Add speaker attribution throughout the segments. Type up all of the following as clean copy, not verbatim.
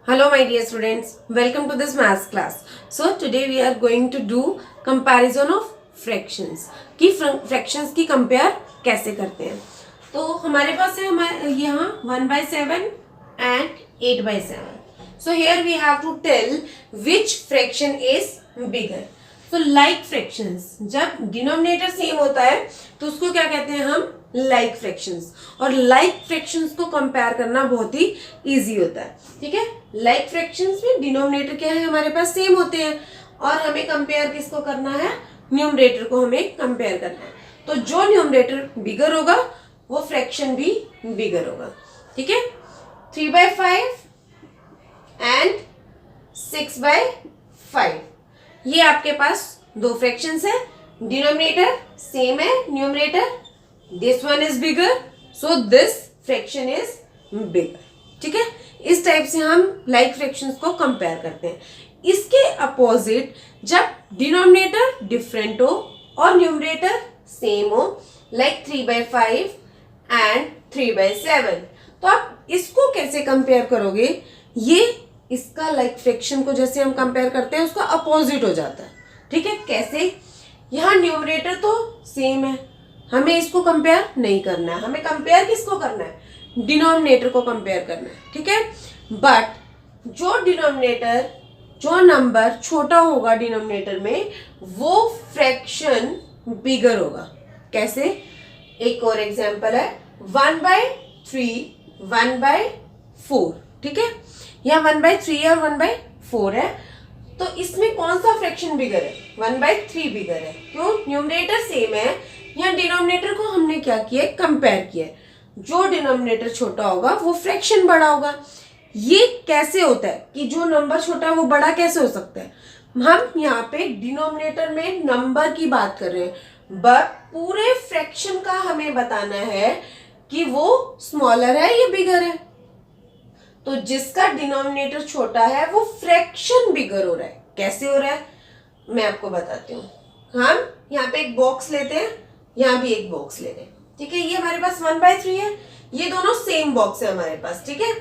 Speaker 1: Hello my dear students, welcome to this maths class. So today we are going to do comparison of fractions कि fractions की compare कैसे करते हैं. तो हमारे पास है हमारे यहाँ 1/7 and 8/7. So here we have to tell which fraction is bigger. So like fractions, जब डिनोमिनेटर सेम होता है तो उसको क्या कहते हैं हम लाइक फ्रैक्शंस. और लाइक फ्रैक्शंस को कंपेयर करना बहुत ही इजी होता है. ठीक है, लाइक फ्रैक्शंस में डिनोमिनेटर क्या है हमारे पास सेम होते हैं और हमें कंपेयर किसको करना है, न्यूमरेटर को हमें कंपेयर करना है. तो जो न्यूमरेटर बिगर होगा वो फ्रैक्शन भी बिगर होगा. ठीक है, 3/5 एंड 6/5 ये आपके पास दो फ्रैक्शंस है. डिनोमिनेटर सेम है, numerator this one is bigger, so this fraction is bigger. ठीक है, इस टाइप से हम लाइक फ्रैक्शंस को कंपेयर करते हैं. इसके अपोजिट जब डिनोमिनेटर डिफरेंट हो और न्यूमरेटर सेम हो, लाइक 3/5 एंड 3/7, तो आप इसको कैसे कंपेयर करोगे. ये इसका लाइक फ्रैक्शन को जैसे हम कंपेयर करते हैं उसका अपोजिट हो जाता है. ठीक है, कैसे, यहाँ न्यूमरेटर तो सेम है, हमें इसको कंपेयर नहीं करना है. हमें कंपेयर किसको करना है, डिनोमिनेटर को कंपेयर करना है. ठीक है, बट जो डिनोमिनेटर जो नंबर छोटा होगा डिनोमिनेटर में वो फ्रैक्शन बिगर होगा. कैसे, एक और एग्जांपल है 1/3 1/4. ठीक है, यहाँ 1/3 और 1/4 है, तो इसमें कौन सा फ्रैक्शन बिगर है, 1/3 बिगर है. क्यों, न्यूमरेटर सेम है, यहाँ डिनोमिनेटर को हमने क्या किया, कंपेयर किया. जो डिनोमिनेटर छोटा होगा वो फ्रैक्शन बड़ा होगा. ये कैसे होता है कि जो नंबर छोटा है वो बड़ा कैसे हो सकता है. हम यहाँ पे डिनोमिनेटर में नंबर की बात कर रहे हैं, बट पूरे फ्रैक्शन का हमें बताना है कि वो स्मॉलर है या बिगर है. तो जिसका डिनोमिनेटर छोटा है वो फ्रैक्शन बिगर हो रहा है. कैसे हो रहा है मैं आपको बताती हूँ. हम यहाँ पे एक बॉक्स लेते हैं, यहाँ भी एक बॉक्स ले लें. ठीक है, ये हमारे पास 1/3 है, ये दोनों सेम बॉक्स है हमारे पास. ठीक है,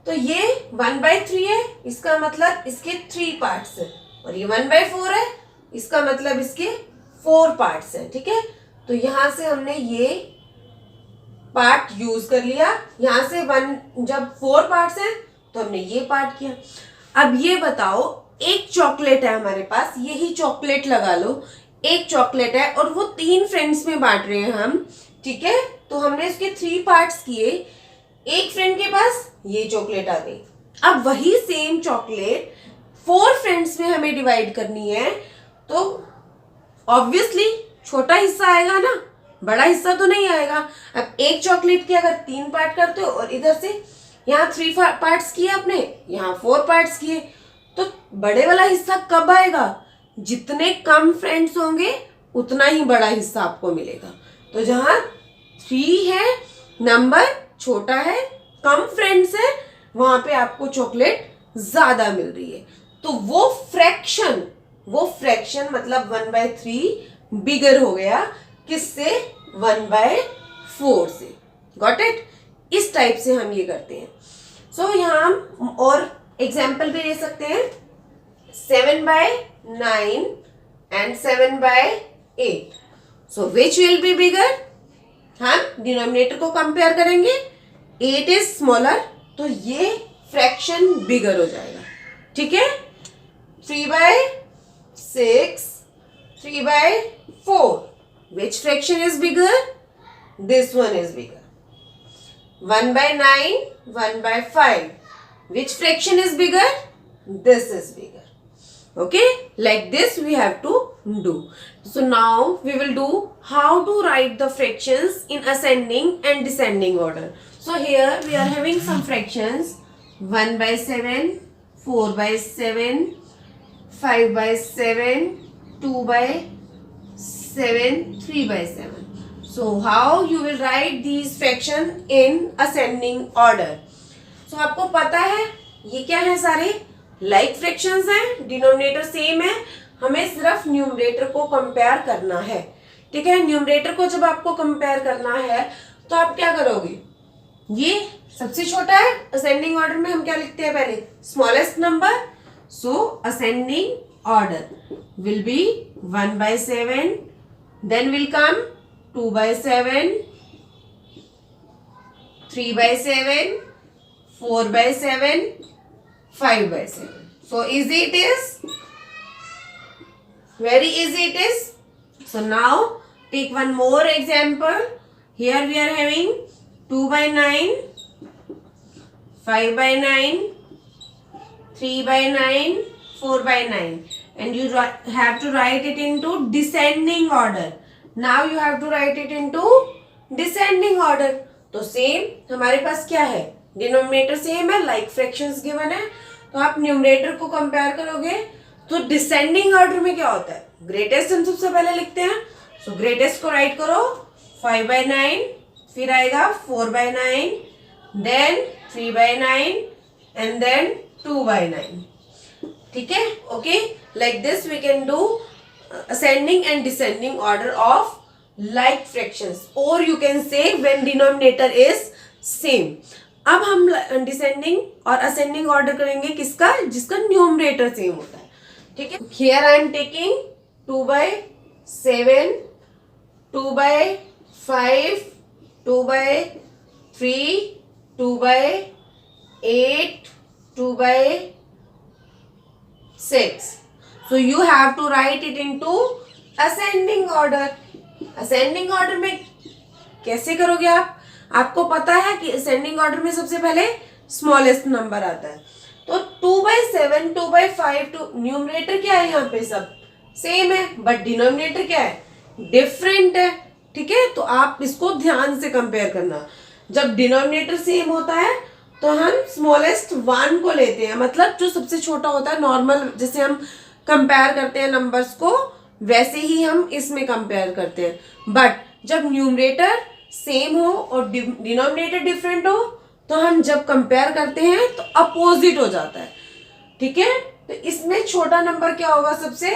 Speaker 1: तो ये 1/3 है, इसका मतलब इसके 3 पार्ट्स है, और ये 1/4 है, इसका मतलब इसके 4 पार्ट्स है. ठीक है, तो यहाँ से हमने ये पार्ट यूज कर लिया. यहाँ से जब 4 पार्ट्स हैं तो हमने ये पार्ट किया. अब ये बताओ, एक चॉकलेट है हमारे पास, यही चॉकलेट लगा लो, एक चॉकलेट है और वो 3 फ्रेंड्स में बांट रहे हैं हम. ठीक है, तो हमने इसके 3 पार्ट्स किए, एक फ्रेंड के पास ये चॉकलेट आ गई. अब वही सेम चॉकलेट 4 फ्रेंड्स में हमें डिवाइड करनी है, तो ऑब्वियसली छोटा हिस्सा आएगा ना, बड़ा हिस्सा तो नहीं आएगा. अब एक चॉकलेट के अगर 3 पार्ट करते हो और इधर से यहाँ 3 पार्ट्स किए आपने, यहाँ 4 पार्ट्स किए, तो बड़े वाला हिस्सा कब आएगा, जितने कम फ्रेंड्स होंगे उतना ही बड़ा हिस्सा आपको मिलेगा. तो जहाँ 3 है, नंबर छोटा है, कम फ्रेंड्स है, वहां पे आपको चॉकलेट ज्यादा मिल रही है. तो वो फ्रैक्शन मतलब 1/3 बिगर हो गया, किससे, 1/4 से. Got it. इस टाइप से हम ये करते हैं. सो यहाँ हम और एग्जाम्पल भी ले सकते हैं, 7/9 and 7/8. So which will be bigger, हम डिनोमिनेटर को कंपेयर करेंगे, 8 इज स्मॉलर, तो ये फ्रैक्शन बिगर हो जाएगा. ठीक है, 3/6 3/4, which fraction is bigger, this one is bigger. 1/9 1/5, which fraction is bigger, this is bigger. Okay, like this we have to do. So now we will do how to write the fractions in ascending and descending order. So here we are having some fractions, 1/7 4/7 5/7 2/7 3/7. So how you will write these fractions in ascending order. So आपको पता है ये क्या है, सारे like fractions हैं, denominator same है, हमें सिर्फ न्यूमरेटर को कंपेयर करना है. ठीक है, न्यूमरेटर को जब आपको कंपेयर करना है तो आप क्या करोगे, ये सबसे छोटा है, असेंडिंग ऑर्डर में हम क्या लिखते हैं पहले, smallest number. So ascending order will be 1/7, then will come 2/7, 3/7, 4/7, 5/7. So easy it is, very easy it is. So now take one more example. Here we are having 2/9, 5/9, 3/9, 4/9, and you have to write it into descending order. Now you have to write it into descending order. तो same हमारे पास क्या है, denominator same है, like fractions given है, तो आप numerator को compare करोगे तो डिसेंडिंग ऑर्डर में क्या होता है, ग्रेटेस्ट हम सबसे पहले लिखते हैं. सो ग्रेटेस्ट को राइट करो 5/9, फिर आएगा 4/9, देन 3/9 एंड देन 2/9. ठीक है, okay. Like this we can do ascending and descending order of like fractions, or you can say when denominator is same. अब हम डिसेंडिंग और असेंडिंग ऑर्डर करेंगे किसका, जिसका न्यूमरेटर सेम होता है. ठीक है, here I am taking 2/7, 2/5, 2/3, 2/8, 2/6. So you have to write it into ascending order. Ascending order में कैसे करोगे आप, आपको पता है कि असेंडिंग ऑर्डर में सबसे पहले स्मॉलेस्ट नंबर आता है. तो 2/7, 2/5, न्यूमरेटर क्या है यहाँ पे सब सेम है, बट डिनोमिनेटर क्या है, डिफरेंट है. ठीक है, तो आप इसको ध्यान से कंपेयर करना. जब डिनोमिनेटर सेम होता है तो हम स्मॉलेस्ट 1 को लेते हैं, मतलब जो सबसे छोटा होता है, नॉर्मल जैसे हम कंपेयर करते हैं नंबर्स को, वैसे ही हम इसमें कंपेयर करते हैं. बट जब न्यूमरेटर सेम हो और डिनोमिनेटर डिफरेंट हो तो हम जब कंपेयर करते हैं तो अपोजिट हो जाता है. ठीक है, तो इसमें छोटा नंबर क्या होगा, सबसे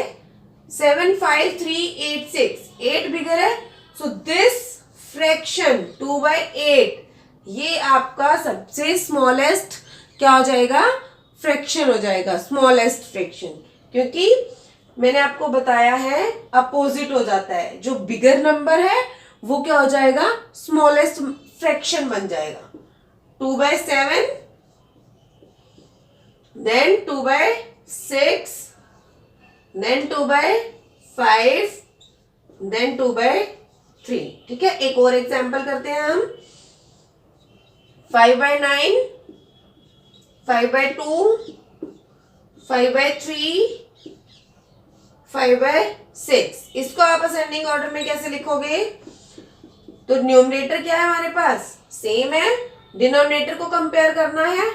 Speaker 1: 7, 5, 3, 8, 6, 8 बिगर है. सो दिस फ्रैक्शन 2/8 ये आपका सबसे स्मॉलेस्ट क्या हो जाएगा, फ्रैक्शन हो जाएगा, स्मॉलेस्ट फ्रैक्शन. क्योंकि मैंने आपको बताया है अपोजिट हो जाता है, जो बिगर नंबर है वो क्या हो जाएगा, स्मॉलेस्ट फ्रैक्शन बन जाएगा. 2/7, देन 2/6, देन 2/5, देन 2/3. ठीक है, एक और एग्जांपल करते हैं हम. 5/9, 5/2, 5/3, 5/6. इसको आप असेंडिंग ऑर्डर में कैसे लिखोगे, तो न्यूमरेटर क्या है हमारे पास, सेम है, डिनोमिनेटर को कंपेयर करना है.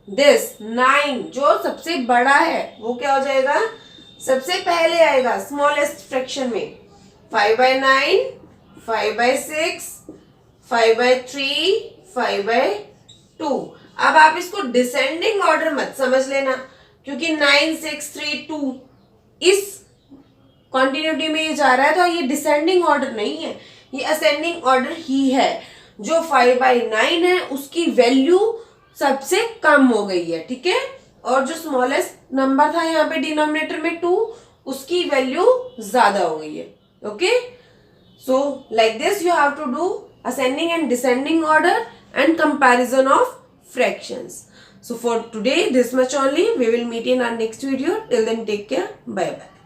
Speaker 1: दिस 9 जो सबसे बड़ा है वो क्या हो जाएगा, सबसे पहले आएगा स्मॉलेस्ट फ्रैक्शन में. 5/9, 5/6, 5/3, 5/2. अब आप इसको डिसेंडिंग ऑर्डर मत समझ लेना, क्योंकि 9, 6, 3, 2 इस कॉन्टिन्यूटी में ये जा रहा है, तो ये डिसेंडिंग ऑर्डर नहीं है, ये असेंडिंग ऑर्डर ही है. जो 5/9 है उसकी वैल्यू सबसे कम हो गई है. ठीक है, और जो स्मॉलेस्ट नंबर था यहाँ पे डिनोमिनेटर में 2, उसकी वैल्यू ज्यादा हो गई है. Okay, so like this you have to do ascending and descending order and comparison of fractions. So for today this much only. We will meet in our next video. Till then, take care. Bye bye.